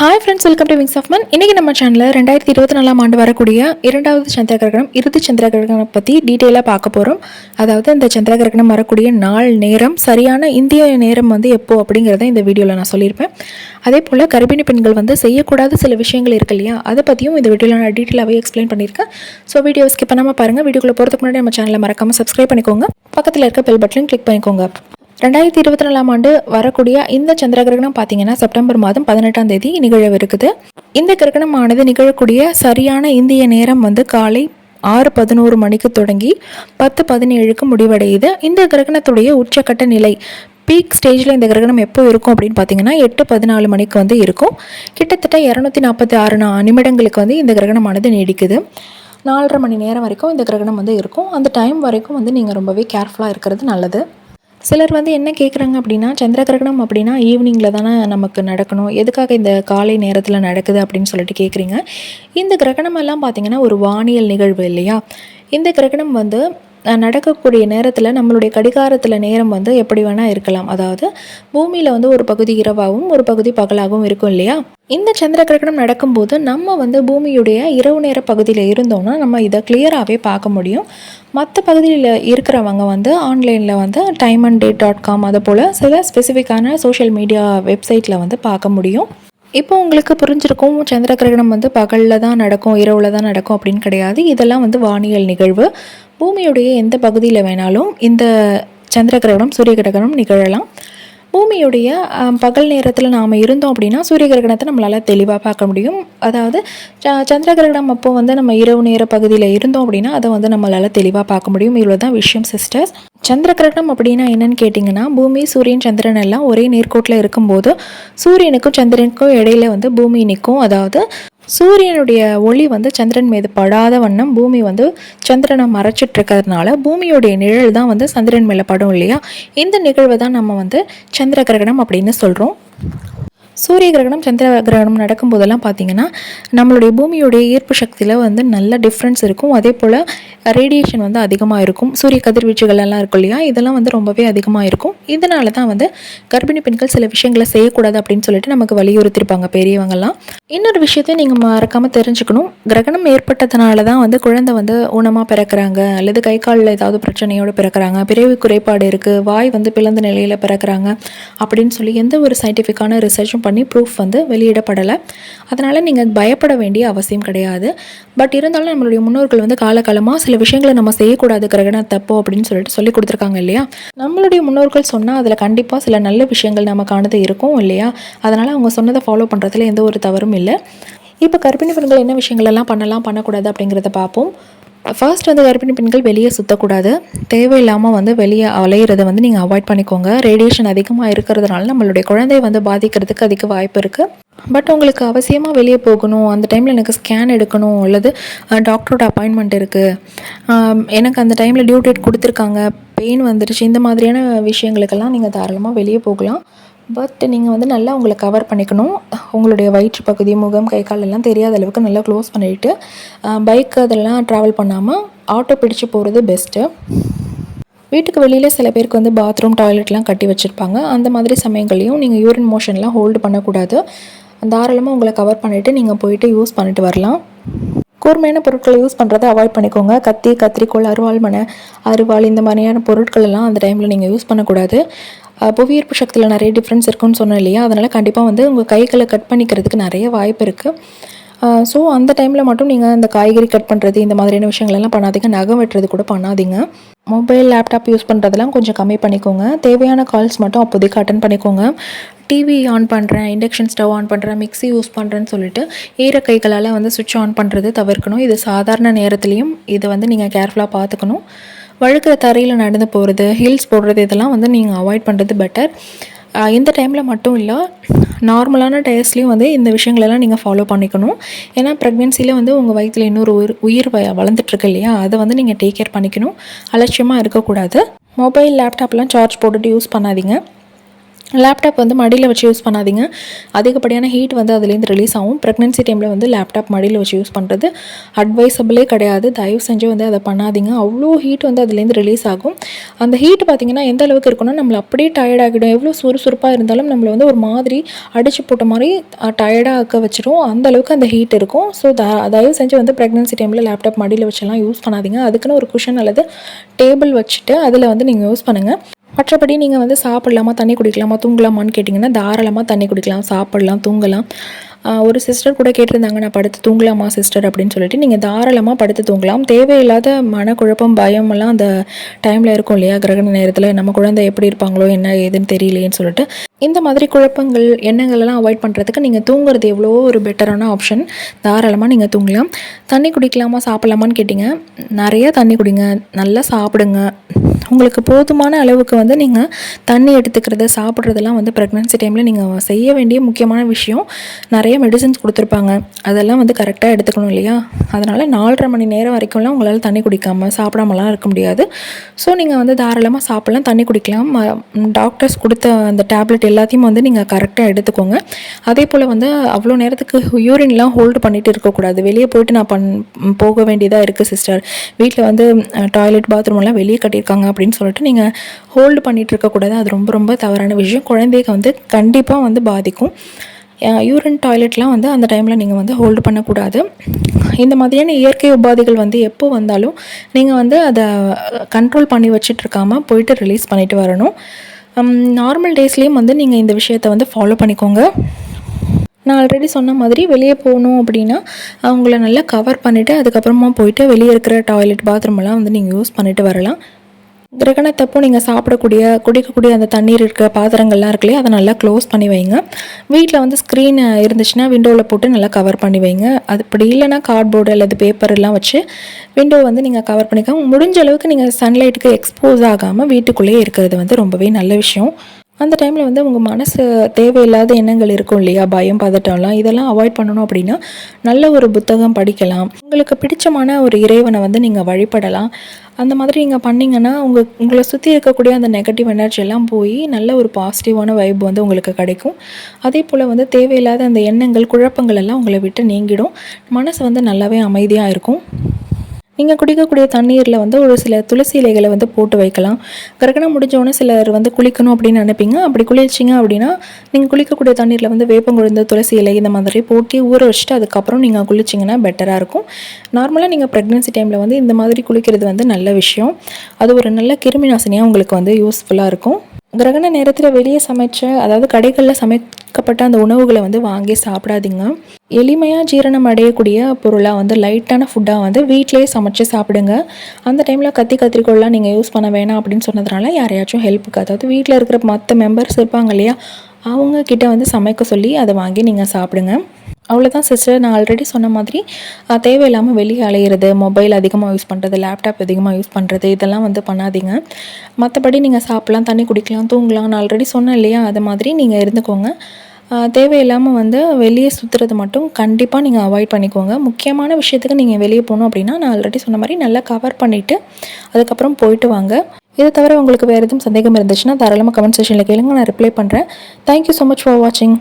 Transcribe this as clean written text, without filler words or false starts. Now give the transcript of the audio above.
Hi friends, welcome to Wings of மன். இன்றைக்கி நம்ம சேனலில் 2024 ஆண்டு வரக்கூடிய இரண்டாவது சந்திர கிரகணம், இறுதி சந்திர கிரகணம் பற்றி டீட்டெயிலாக பார்க்க போகிறோம். அதாவது இந்த சந்திர கிரகணம் வரக்கூடிய நாள், நேரம், சரியான இந்திய நேரம் வந்து எப்போ அப்படிங்கிறத இந்த வீடியோவில் நான் சொல்லியிருப்பேன். அதே போல் கர்ப்பிணி பெண்கள் வந்து செய்யக்கூடாத சில விஷயங்கள் இருக்கு இல்லையா, அதை பற்றியும் இந்த வீடியோவில் நான் டீட்டெயிலாகவே எக்ஸ்பிளைன் பண்ணியிருக்கேன். ஸோ வீடியோ ஸ்கிப் பண்ணாமல் பாருங்கள். வீடியோக்குள்ளே போகிறதுக்கு முன்னாடி நம்ம சேனலை மறக்காமல் சப்ஸ்கிரைப் பண்ணிக்கோங்க. பக்கத்தில் இருக்க பெல் பட்டனையும் கிளிக் பண்ணிக்கோங்க. 2024 ஆண்டு வரக்கூடிய இந்த சந்திர கிரகணம் பார்த்தீங்கன்னா செப்டம்பர் மாதம் 18ஆம் தேதி நிகழவிருக்குது. இந்த கிரகணமானது நிகழக்கூடிய சரியான இந்திய நேரம் வந்து காலை 6:11 மணிக்கு தொடங்கி 10:17க்கு முடிவடையுது. இந்த கிரகணத்துடைய உச்சக்கட்ட நிலை பீக் ஸ்டேஜில் இந்த கிரகணம் எப்போ இருக்கும் அப்படின்னு பார்த்தீங்கன்னா 8:14 மணிக்கு வந்து இருக்கும். கிட்டத்தட்ட 246 நிமிடங்களுக்கு வந்து இந்த கிரகணமானது நீடிக்குது. 4.5 மணி நேரம் வரைக்கும் இந்த கிரகணம் வந்து இருக்கும். அந்த டைம் வரைக்கும் வந்து நீங்கள் ரொம்பவே கேர்ஃபுல்லாக இருக்கிறது நல்லது. சிலர் வந்து என்ன கேட்குறாங்க அப்படின்னா, சந்திர கிரகணம் அப்படின்னா ஈவினிங்கில் தானே நமக்கு நடக்கணும், எதுக்காக இந்த காலை நேரத்தில் நடக்குது அப்படின்னு சொல்லிட்டு கேட்குறீங்க. இந்த கிரகணம் எல்லாம் பார்த்திங்கன்னா ஒரு வானியல் நிகழ்வு இல்லையா. இந்த கிரகணம் வந்து நடக்கக்கூடிய நேரத்தில் நம்மளுடைய கடிகாரத்தில் நேரம் வந்து எப்படி வேணால் இருக்கலாம். அதாவது பூமியில் வந்து ஒரு பகுதி இரவாகவும் ஒரு பகுதி பகலாகவும் இருக்கும் இல்லையா. இந்த சந்திர கிரகணம் நடக்கும்போது நம்ம வந்து பூமியுடைய இரவு நேர பகுதியில் இருந்தோம்னா நம்ம இதை கிளியராகவே பார்க்க முடியும். மற்ற பகுதியில் இருக்கிறவங்க வந்து ஆன்லைனில் வந்து timeanddate.com அதை போல் சில ஸ்பெசிஃபிக்கான சோஷியல் மீடியா வெப்சைட்டில் வந்து பார்க்க முடியும். இப்போ உங்களுக்கு புரிஞ்சிருக்கும், சந்திர கிரகணம் வந்து பகலில் தான் நடக்கும், இரவில் தான் நடக்கும் அப்படின்னு கிடையாது. இதெல்லாம் வந்து வானியல் நிகழ்வு. பூமியுடைய எந்த பகுதியில் வேணாலும் இந்த சந்திர கிரகணம், சூரிய கிரகணம் நிகழலாம். பூமியுடைய பகல் நேரத்தில் நாம் இருந்தோம் அப்படின்னா சூரிய கிரகணத்தை நம்மளால் தெளிவாக பார்க்க முடியும். அதாவது சந்திர கிரகணம் அப்போது வந்து நம்ம இரவு நேர பகுதியில் இருந்தோம் அப்படின்னா அதை வந்து நம்மளால் தெளிவாக பார்க்க முடியும். இவ்வளோ தான் விஷயம் சிஸ்டர்ஸ். சந்திர கிரகணம் அப்படின்னா என்னன்னு கேட்டிங்கன்னா, பூமி, சூரியன், சந்திரன் எல்லாம் ஒரே நேர்கோட்டில் இருக்கும்போது சூரியனுக்கும் சந்திரனுக்கும் இடையில வந்து பூமி நிற்கும். அதாவது சூரியனுடைய ஒளி வந்து சந்திரன் மீது படாத வண்ணம் பூமி வந்து சந்திரனை மறைச்சிட்டு இருக்கிறதுனால பூமியுடைய நிழல் தான் வந்து சந்திரன் மேலே படும் இல்லையா. இந்த நிகழ்வை தான் நம்ம வந்து சந்திர கிரகணம் அப்படின்னு சொல்கிறோம். சூரிய கிரகணம், சந்திர கிரகணம் நடக்கும்போதெல்லாம் பார்த்திங்கன்னா நம்மளுடைய பூமியுடைய ஈர்ப்பு சக்தியில் வந்து நல்ல டிஃப்ரென்ஸ் இருக்கும். அதே போல் ரேடியேஷன் வந்து அதிகமாக இருக்கும். சூரிய கதிர்வீச்சுகள் எல்லாம் இருக்கும் இல்லையா, இதெல்லாம் வந்து ரொம்பவே அதிகமாக இருக்கும். இதனால தான் வந்து கர்ப்பிணி பெண்கள் சில விஷயங்களை செய்யக்கூடாது அப்படின்னு சொல்லிட்டு நமக்கு வலியுறுத்திருப்பாங்க பெரியவங்கள்லாம். இன்னொரு விஷயத்தை நீங்கள் மறக்காமல் தெரிஞ்சுக்கணும். கிரகணம் ஏற்பட்டதுனால தான் வந்து குழந்தை வந்து ஊனமாக பிறக்கிறாங்க, அல்லது கை காலில் ஏதாவது பிரச்சனையோடு பிறக்கிறாங்க, பிறவி குறைபாடு இருக்குது, வாய் வந்து பிளந்த நிலையில் பிறக்கிறாங்க அப்படின்னு சொல்லி எந்த ஒரு சயின்டிஃபிக்கான ரிசர்ச்சும் பண்ணி ப்ரூஃப் வந்து வெளியிடப்படலை. அதனால் நீங்கள் பயப்பட வேண்டிய அவசியம் கிடையாது. பட் இருந்தாலும் நம்மளுடைய முன்னோர்கள் வந்து காலகாலமாக சில விஷயங்களை நம்ம செய்யக்கூடாது, கிரகணம் தப்போ அப்படின்னு சொல்லிட்டு சொல்லி கொடுத்துருக்காங்க இல்லையா. நம்மளுடைய முன்னோர்கள் சொன்னால் அதில் கண்டிப்பாக சில நல்ல விஷயங்கள் நமக்கானது இருக்கும் இல்லையா. அதனால் அவங்க சொன்னதை ஃபாலோ பண்ணுறதுல எந்த ஒரு தவறும் இல்லை. இப்போ கர்ப்பிணி பெண்கள் என்ன விஷயங்கள் எல்லாம் பண்ணலாம், பண்ணக்கூடாது அப்படிங்கிறத பார்ப்போம். ஃபர்ஸ்ட் வந்து கர்ப்பிணி பெண்கள் வெளியே சுற்றக்கூடாது. தேவையில்லாமல் வந்து வெளியே அலையிறதை வந்து நீங்கள் அவாய்ட் பண்ணிக்கோங்க. ரேடியேஷன் அதிகமாக இருக்கிறதுனால நம்மளுடைய குழந்தைய வந்து பாதிக்கிறதுக்கு அதிக வாய்ப்பு இருக்குது. பட் உங்களுக்கு அவசியமாக வெளியே போகணும், அந்த டைமில் எனக்கு ஸ்கேன் எடுக்கணும், அல்லது டாக்டரோட அப்பாயின்மெண்ட் இருக்குது, எனக்கு அந்த டைமில் டியூ டேட் கொடுத்துருக்காங்க, பெயின் வந்துடுச்சு, இந்த மாதிரியான விஷயங்களுக்கெல்லாம் நீங்கள் தாராளமாக வெளியே போகலாம். பட் நீங்கள் வந்து நல்லா உங்களை கவர் பண்ணிக்கணும். உங்களுடைய வயிற்று பகுதி, முகம், கை கால் எல்லாம் தெரியாத அளவுக்கு நல்லா க்ளோஸ் பண்ணிவிட்டு பைக் அதெல்லாம் ட்ராவல் பண்ணாமல் ஆட்டோ பிடிச்சு போகிறது பெஸ்ட்டு. வீட்டுக்கு வெளியில் சில பேருக்கு வந்து பாத்ரூம், டாய்லெட்லாம் கட்டி வச்சுருப்பாங்க. அந்த மாதிரி சமயங்களையும் நீங்கள் யூரின் மோஷன்லாம் ஹோல்டு பண்ணக்கூடாது. தாராளமாக உங்களை கவர் பண்ணிவிட்டு நீங்கள் போயிட்டு யூஸ் பண்ணிட்டு வரலாம். கூர்மையான பொருட்களை யூஸ் பண்ணுறதை அவாய்ட் பண்ணிக்கோங்க. கத்தி, கத்திரிக்கோள், அருவாள் இந்த மாதிரியான பொருட்கள் எல்லாம் அந்த டைமில் நீங்கள் யூஸ் பண்ணக்கூடாது. புவியீர்ப்பு சக்தியில் நிறைய டிஃப்ரென்ஸ் இருக்குன்னு சொன்னோம் இல்லையா, அதனால் கண்டிப்பாக வந்து உங்கள் கைகளை கட் பண்ணிக்கிறதுக்கு நிறைய வாய்ப்பு இருக்குது. ஸோ அந்த டைமில் மட்டும் நீங்கள் இந்த காய்கறி கட் பண்ணுறது இந்த மாதிரியான விஷயங்களெல்லாம் பண்ணாதீங்க. நகம் வெட்டுறது கூட பண்ணாதீங்க. மொபைல், லேப்டாப் யூஸ் பண்ணுறதெல்லாம் கொஞ்சம் கம்மி பண்ணிக்கோங்க. தேவையான கால்ஸ் மட்டும் அப்போதைக்கு அட்டன் பண்ணிக்கோங்க. டிவி ஆன் பண்ணுறேன், இண்டக்ஷன் ஸ்டவ் ஆன் பண்ணுறேன், மிக்ஸி யூஸ் பண்ணுறேன்னு சொல்லிட்டு ஈர கைகளால் வந்து சுவிட்ச் ஆன் பண்ணுறது தவிர்க்கணும். இது சாதாரண நேரத்துலையும் இதை வந்து நீங்கள் கேர்ஃபுல்லாக பார்த்துக்கணும். வழுக்கிற தரையில் நடந்து போகிறது, ஹீல்ஸ் போடுறது இதெல்லாம் வந்து நீங்கள் அவாய்ட் பண்ணுறது பெட்டர். இந்த டைமில் மட்டும் இல்லை, நார்மலான டயர்ஸ்லேயும் வந்து இந்த விஷயங்களெல்லாம் நீங்கள் ஃபாலோ பண்ணிக்கணும். ஏன்னா ப்ரெக்னென்சியில் வந்து உங்கள் வயிற்றில் இன்னொரு உயிர் வளர்ந்துட்டுருக்கு இல்லையா, அதை வந்து நீங்கள் டேக் கேர் பண்ணிக்கணும். அலட்சியமாக இருக்கக்கூடாது. மொபைல், லேப்டாப்லாம் சார்ஜ் போட்டுட்டு யூஸ் பண்ணாதீங்க. லேப்டாப் வந்து மடியில் வச்சு யூஸ் பண்ணாதீங்க. அதிகப்படியான ஹீட் வந்து அதுலேருந்து ரிலீஸ் ஆகும். ப்ரெக்னென்சி டைமில் வந்து லேப்டாப் மடியில் வச்சு யூஸ் பண்ணுறது அட்வைசபிளே கிடையாது. தயவு செஞ்சு வந்து அதை பண்ணாதீங்க. அவ்வளோ ஹீட் வந்து அதுலேருந்து ரிலீஸ் ஆகும். அந்த ஹீட் பார்த்திங்கன்னா எந்த அளவுக்கு இருக்குன்னா நம்மளை அப்படியே டயர்ட் ஆகிடும். எவ்வளோ சுறுசுறுப்பாக இருந்தாலும் நம்மளை வந்து ஒரு மாதிரி அடிச்சு போட்ட மாதிரி டயர்டாக ஆக்க வச்சிடும். அந்த அளவுக்கு அந்த ஹீட் இருக்கும். ஸோ தயவு செஞ்சு வந்து ப்ரெக்னென்சி டைமில் லேப்டாப் மடியில் வச்செல்லாம் யூஸ் பண்ணாதீங்க. அதுக்குன்னு ஒரு குஷன் அல்லது டேபிள் வச்சுட்டு அதில் வந்து நீங்கள் யூஸ் பண்ணுங்கள். மற்றபடி நீங்கள் வந்து சாப்பிடலாமா, தண்ணி குடிக்கலாமா, தூங்கலாமான்னு கேட்டிங்கன்னா தாராளமாக தண்ணி குடிக்கலாம், சாப்பிடலாம், தூங்கலாம். ஒரு சிஸ்டர் கூட கேட்டிருந்தாங்க, நான் படுத்து தூங்கலாமா சிஸ்டர் அப்படின்னு சொல்லிட்டு. நீங்கள் தாராளமாக படுத்து தூங்கலாம். தேவையில்லாத மனக்குழப்பம், பயமெல்லாம் அந்த டைமில் இருக்கும் இல்லையா, கிரகண நேரத்தில் நம்ம குழந்தை எப்படி இருப்பாங்களோ என்ன ஏதுன்னு தெரியலையேன்னு சொல்லிட்டு இந்த மாதிரி குழப்பங்கள் எண்ணங்கள்லாம் அவாய்ட் பண்ணுறதுக்கு நீங்கள் தூங்குறது எவ்வளோ ஒரு பெட்டரான ஆப்ஷன். தாராளமாக நீங்கள் தூங்கலாம். தண்ணி குடிக்கலாமா சாப்பிட்லாமான்னு கேட்டிங்க, நிறையா தண்ணி குடிங்க, நல்லா சாப்பிடுங்க. உங்களுக்கு போதுமான அளவுக்கு வந்து நீங்கள் தண்ணி எடுத்துக்கிறது, சாப்பிட்றதெல்லாம் வந்து ப்ரெக்னென்சி டைமில் நீங்கள் செய்ய வேண்டிய முக்கியமான விஷயம். நிறைய மெடிசன்ஸ் கொடுத்துருப்பாங்க, அதெல்லாம் வந்து கரெக்டாக எடுத்துக்கணும் இல்லையா. அதனால் 4.5 மணி நேரம் வரைக்கும்லாம் உங்களால் தண்ணி குடிக்காமல் சாப்பிடாமலாம் இருக்க முடியாது. ஸோ நீங்கள் வந்து தாராளமாக சாப்பிட்லாம், தண்ணி குடிக்கலாம். டாக்டர்ஸ் கொடுத்த அந்த டேப்லெட் எல்லாத்தையும் வந்து நீங்கள் கரெக்டாக எடுத்துக்கோங்க. அதே போல் வந்து அவ்வளோ நேரத்துக்கு யூரின்லாம் ஹோல்டு பண்ணிகிட்டு இருக்கக்கூடாது. வெளியே போயிட்டு நான் போக வேண்டியதாக இருக்குது சிஸ்டர், வீட்டில் வந்து டாய்லெட் பாத்ரூமெல்லாம் வெளியே கட்டியிருக்காங்க அப்படின்னு சொல்லிட்டு நீங்கள் ஹோல்டு பண்ணிகிட்டு இருக்கக்கூடாது. அது ரொம்ப ரொம்ப தவறான விஷயம். குழந்தைக்கு வந்து கண்டிப்பாக வந்து பாதிக்கும். யூரின் டாய்லெட்லாம் வந்து அந்த டைமில் நீங்கள் வந்து ஹோல்டு பண்ணக்கூடாது. இந்த மாதிரியான இயற்கை உபாதைகள் வந்து எப்போ வந்தாலும் நீங்கள் வந்து அதை கண்ட்ரோல் பண்ணி வச்சிட்ருக்காமல் போயிட்டு ரிலீஸ் பண்ணிவிட்டு வரணும். நார்மல் டேஸ்லேயும் வந்து நீங்கள் இந்த விஷயத்தை வந்து ஃபாலோ பண்ணிக்கோங்க. நான் ஆல்ரெடி சொன்ன மாதிரி வெளியே போகணும் அப்படின்னா அவங்கள நல்லா கவர் பண்ணிவிட்டு அதுக்கப்புறமா போயிட்டு வெளியே இருக்கிற டாய்லெட் பாத்ரூமெல்லாம் வந்து நீங்கள் யூஸ் பண்ணிவிட்டு வரலாம். கிரகணத்தப்போ நீங்கள் குடிக்கக்கூடிய அந்த தண்ணீர் இருக்கிற பாத்திரங்கள்லாம் இருக்குல்லையே, அதை நல்லா க்ளோஸ் பண்ணி வைங்க. வீட்டில் வந்து ஸ்க்ரீன் இருந்துச்சுன்னா விண்டோவில் போட்டு நல்லா கவர் பண்ணி வைங்க. அது இப்படி இல்லைனா கார்ட்போர்டு அல்லது பேப்பர் எல்லாம் வச்சு விண்டோ வந்து நீங்கள் கவர் பண்ணிக்கோங்க. முடிஞ்ச அளவுக்கு நீங்கள் சன்லைட்டுக்கு எக்ஸ்போஸ் ஆகாமல் வீட்டுக்குள்ளேயே இருக்கிறது வந்து ரொம்பவே நல்ல விஷயம். அந்த டைமில் வந்து உங்கள் மனசு தேவையில்லாத எண்ணங்கள் இருக்கும் இல்லையா, பயம், பதட்டம்லாம், இதெல்லாம் அவாய்ட் பண்ணணும் அப்படின்னா நல்ல ஒரு புத்தகம் படிக்கலாம். உங்களுக்கு பிடிச்சமான ஒரு இறைவனை வந்து நீங்கள் வழிபடலாம். அந்த மாதிரி நீங்கள் பண்ணிங்கன்னா உங்களை சுற்றி இருக்கக்கூடிய அந்த நெகட்டிவ் எனர்ஜி எல்லாம் போய் நல்ல ஒரு பாசிட்டிவான வைப் வந்து உங்களுக்கு கிடைக்கும். அதே போல் வந்து தேவையில்லாத அந்த எண்ணங்கள், குழப்பங்கள் எல்லாம் உங்களை விட்டு நீங்கிடும். மனசு வந்து நல்லாவே அமைதியாக இருக்கும். நீங்கள் குடிக்கக்கூடிய தண்ணீரில் வந்து ஒரு சில துளசி இலைகளை வந்து போட்டு வைக்கலாம். கிரகணம் முடிஞ்சோடனே சிலர் வந்து குளிக்கணும் அப்படின்னு நினைப்பீங்க. அப்படி குளிச்சிங்க அப்படின்னா நீங்கள் குளிக்கக்கூடிய தண்ணீரில் வந்து வேப்பங்குழுந்து, துளசி இலை இந்த மாதிரி போட்டு ஊற வச்சுட்டு அதுக்கப்புறம் நீங்கள் குளிச்சிங்கன்னா பெட்டராக இருக்கும். நார்மலாக நீங்கள் ப்ரெக்னென்சி டைமில் வந்து இந்த மாதிரி குளிக்கிறது வந்து நல்ல விஷயம். அது ஒரு நல்ல கிருமி நாசினியாக உங்களுக்கு வந்து யூஸ்ஃபுல்லாக இருக்கும். கிரகண நேரத்தில் வெளியே அதாவது கடைகளில் சமைக்கப்பட்ட அந்த உணவுகளை வந்து வாங்கி சாப்பிடாதீங்க. எளிமையாக ஜீரணம் அடையக்கூடிய பொருளாக வந்து லைட்டான ஃபுட்டாக வந்து வீட்டிலேயே சமைச்சு சாப்பிடுங்க. அந்த டைமில் கத்திரிக்கோல்லாம் நீங்கள் யூஸ் பண்ண வேணாம் அப்படின்னு சொன்னதுனால யாரையாச்சும் ஹெல்ப்புக்கு, அதாவது வீட்டில் இருக்கிற மற்ற மெம்பர்ஸ் இருப்பாங்க இல்லையா, அவங்கக்கிட்ட வந்து சமைக்க சொல்லி அதை வாங்கி நீங்கள் சாப்பிடுங்க. அவ்வளோதான் சிஸ்டர். நான் ஆல்ரெடி சொன்ன மாதிரி தேவையில்லாமல் வெளியே அலையிறது, மொபைல் அதிகமாக யூஸ் பண்ணுறது, லேப்டாப் அதிகமாக யூஸ் பண்ணுறது, இதெல்லாம் வந்து பண்ணாதீங்க. மற்றபடி நீங்கள் சாப்பிட்லாம், தண்ணி குடிக்கலாம், தூங்கலாம். நான் ஆல்ரெடி சொன்னேன் இல்லையா, அது மாதிரி நீங்கள் இருந்துக்கோங்க. தேவையில்லாமல் வந்து வெளியே சுற்றுறது மட்டும் கண்டிப்பாக நீங்கள் அவாய்ட் பண்ணிக்கோங்க. முக்கியமான விஷயத்துக்கு நீங்கள் வெளியே போகணும் அப்படின்னா நான் ஆல்ரெடி சொன்ன மாதிரி நல்லா கவர் பண்ணிவிட்டு அதுக்கப்புறம் போயிட்டு வாங்க. இதை தவிர உங்களுக்கு வேறு எதுவும் சந்தேகம் இருந்துச்சுன்னா தாராளமாக கமெண்ட் செக்ஷனில் கேளுங்க, நான் ரிப்ளை பண்ணுறேன். தேங்க்யூ ஸோ மச் ஃபார் வாட்சிங்.